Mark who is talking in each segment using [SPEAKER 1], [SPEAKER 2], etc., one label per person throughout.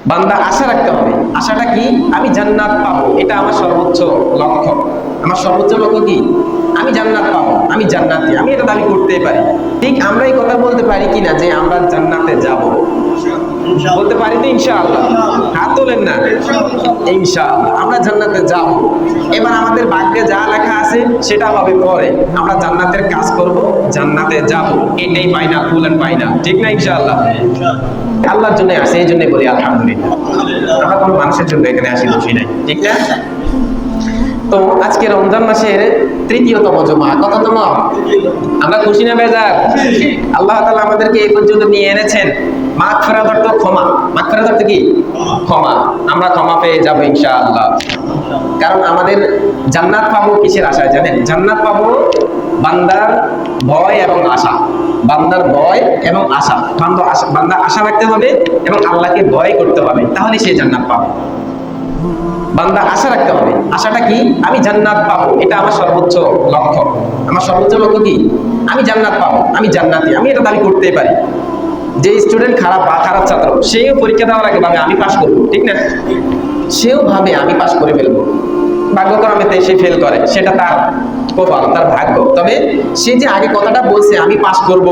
[SPEAKER 1] বান্দা আশা রাখতে হবে। আশাটা কি? আমি জান্নাত পাবো, এটা আমার সর্বোচ্চ লক্ষ্য। আমার সর্বোচ্চ লক্ষ্য কি? আমি জান্নাত পাবো, আমি জান্নাতি, আমি এটা দাবি করতেই পারি। ঠিক আমরা এই কথা বলতে পারি কিনা যে আমরা জান্নাতে যাব? বলতে পারি তো ইনশাআল্লাহ? হাত তোলেন না। ইনশাআল্লাহ আমরা জান্নাতে যাব। এবার আমাদের ভাগ্যে যা লেখা আছে সেটা হবে পরে। আমরা জান্নাতের কাজ করব, জান্নাতে যাব, এটাই ফাইনাল, ফুল এন্ড ফাইনাল। ঠিক না? ইনশাআল্লাহ আল্লাহর জন্য আসে, এই জন্যই বলি আলহামদুলিল্লাহ। আমরা কোনো মানুষের জন্য এখানে আসি, খুশি নাই। ঠিক না? তো আজকে রমজান মাসের তৃতীয়তম জুমা, কততম? আমরা খুশি না বেজার? আল্লাহ তাআলা আমাদেরকে এই পর্যন্ত নিয়ে এনেছেন। মাগফিরাত অর্থ ক্ষমা। মাগফিরাত অর্থ কি? ক্ষমা। আমরা ক্ষমা পেয়ে যাব ইনশাআল্লাহ। কারণ আমাদের জান্নাত পাবো কিসের আশায় জানেন? জান্নাত পাবো বান্দার ভয় এবং আশা। বান্দার ভয় এবং আশা। বান্দা আশা রাখতে হবে এবং আল্লাহকে ভয় করতে হবে, তাহলে সে জান্নাত পাবে। বান্দা আশা রাখতে হবে। আশাটা কি? আমি জান্নাত পাবো, এটা আমার সর্বোচ্চ লক্ষ্য। আমার সর্বোচ্চ লক্ষ্য কি? আমি জান্নাত পাবো, আমি জান্নাতি, আমি এটা দাবি করতেই পারি। যে স্টুডেন্ট খারাপ ছাত্র, সেও পরীক্ষা দেওয়ার আগে ভাবে আমি পাস করবো, ঠিক না? সেও ভাবে আমি পাস করে ফেলবো। ভাগ্যক্রমে সে ফেল করে, সেটা তার কপাল, তার ভাগ্য। তবে সে যে আগে কথাটা বলছে আমি পাস করব,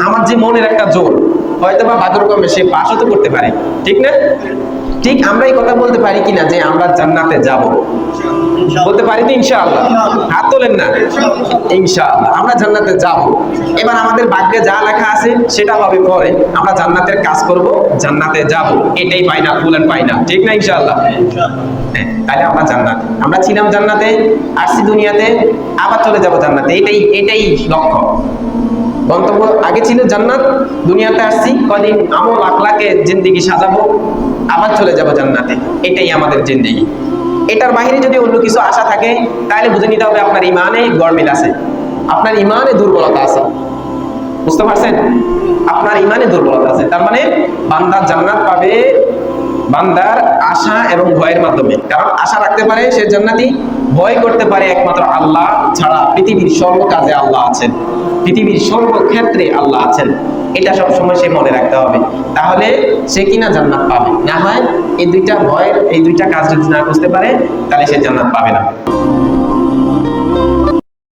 [SPEAKER 1] আমার যে মনের একটা জোর, হয়তো বা ভাগ্যক্রমে সে পাস হতে করতে পারে, ঠিক না? ঠিক আমরা এই কথা বলতে পারি কিনা যে আমরা জান্নাতে যাব? বলতে পারি তো ইনশাআল্লাহ? হাত তোলেন না। ইনশাআল্লাহ আমরা জান্নাতে যাব। এবার আমাদের ভাগ্যে যা লেখা আছে সেটা হবে পরে। আমরা জান্নাতের কাজ করব, জান্নাতে যাব, এটাই ফাইনাল, ফুল এন্ড ফাইনাল। ঠিক না? ইনশাআল্লাহ হ্যাঁ। তাহলে আমরা জান্নাত, আমরা ছিলাম জান্নাতে, আসছি দুনিয়াতে, আবার চলে যাব জান্নাতে। এটাই লক্ষ্য, গন্তব্য। আগে ছিল জান্নাত, দুনিয়াতে আসছি, কদিন আমল আখলাকে জিন্দেগি সাজাবো, আবার চলে যাব জান্নাতে। এটাই আমাদের জিন্দেগি। এটার বাইরে যদি অন্য কিছু আশা থাকে তাহলে বুঝে নিতে হবে আপনার ইমানে গরমিল আছে, আপনার ইমানে দুর্বলতা আছে। বুঝতে পারছেন? আপনার ইমানে দুর্বলতা আছে। তার মানে বান্দা জান্নাত পাবে বান্দার আশা এবং ভয়ের মাধ্যমে। কারণ আশা রাখতে পারে সে জান্নাতি, ভয় করতে পারে একমাত্র আল্লাহ ছাড়া। পৃথিবীর সর্ব কাজে আল্লাহ আছেন, পৃথিবীর সর্বক্ষেত্রে আল্লাহ আছেন, এটা সবসময় সে মনে রাখতে হবে। তাহলে সে কিনা জান্নাত পাবে। না হয় এই দুইটা ভয়ের, এই দুইটা কাজ যদি না বুঝতে পারে তাহলে সে জান্নাত পাবে না।